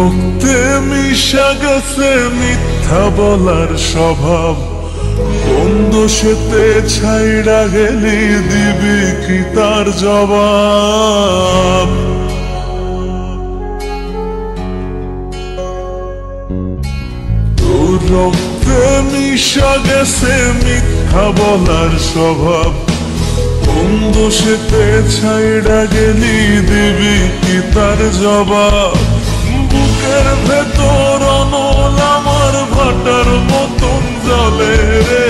রক্তে মিশা গেছে মিথ্যা বলার স্বভাব, বন্ধ সেতে ছাইড়া গেলি দিবি কি তার জবাব? তোর রক্তে মিশা গেছে মিথ্যা বলার স্বভাব, বন্ধ সেতে ছাইড়া গেলি দিবি কি তার জবাব? বুকের ভেতর অনল আমার ভাটার মতন জ্বলে রে,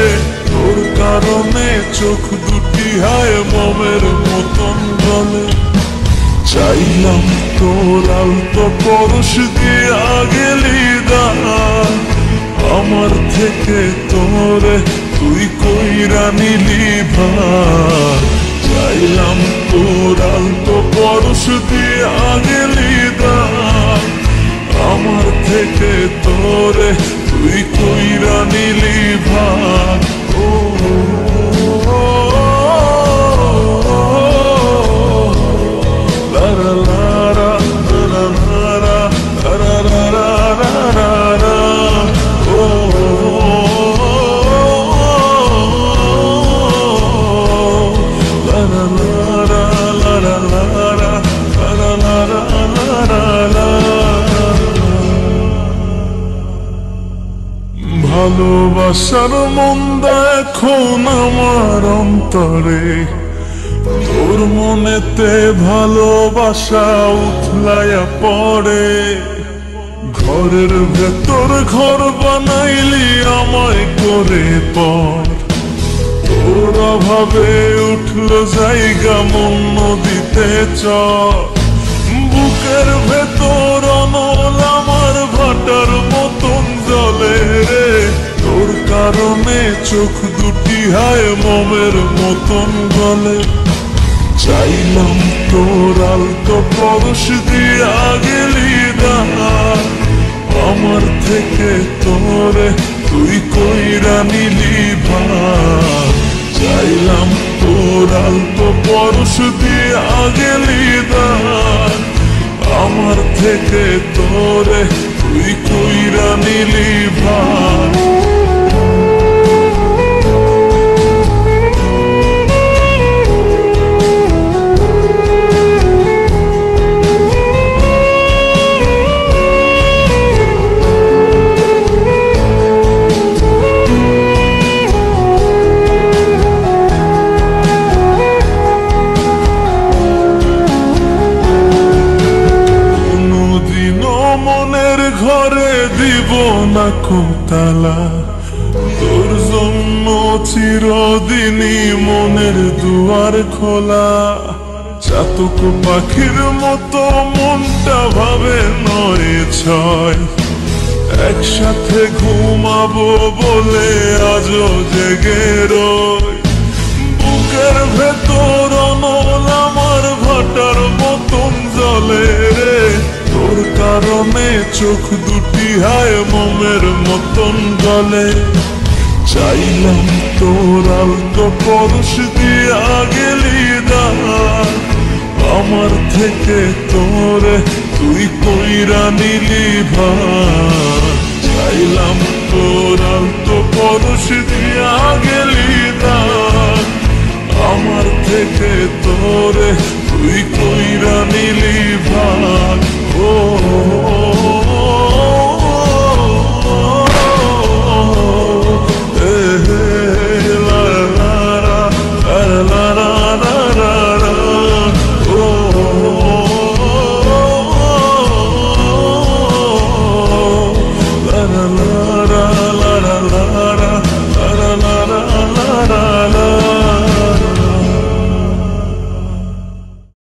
তোর কারণে চোখ দুটি হায় মোমের মতন গলে। চাইলাম তোর আলতো পরশ দিয়া গেলি দান, আমার থেকে তোরে তুই কইরা নিলি ভার। চাইলাম তোর আলতো পরশ দিয়া গেলি দান, আমার থেকে তোরে তুই কইরা নিলি ভার। ও লারা লারা লারা লারা লারা লারা, ও লারা লারা লারা লারা লারা লারা লারা। ভালোবাসার মন্দা এখন আমার অন্তরে, তোর মনেতে ভালোবাসা উথলাইয়া পড়ে। ঘরের ভেতর ঘর বানাইলি আমায় করে পর, তোর অভাবে উঠল জায়গা মন নদীতে চর। বুকের ভেতর অনল আমার ভাটার মতন জ্বলে রে, তোর কারণে চোখ দুটি হায় মোমের মতন গলে। চাইলাম তোর আলতো পরশ দিয়া গেলি দান, আমার থেকে তোরে তুই কইরা নিলি ভার। চাইলাম তোর আলতো পরশ দিয়া গেলি দান, আমার থেকে তোরে তুই কইরা নিলি ভার। ঘরে দিব না কোতালা, তোর জন্য চিরদিনই মনের দুয়ার খোলা। চাতক পাখির মতো মনটা ভাবে নয় ছয়, একসাথে ঘুমাবো বলে আজও জেগে রই। বুকের ভেতর অনল আমার ভাটার মতন জ্বলে রে, তোর কারণে চোখ দুটি হায় মোমের মতন গলে। চাইলাম তোর আলতো পরশ দিয়া গেলি দান, আমার থেকে তোরে তুই কইরা নিলি ভার। চাইলাম তোর আলতো পরশ দিয়া গেলি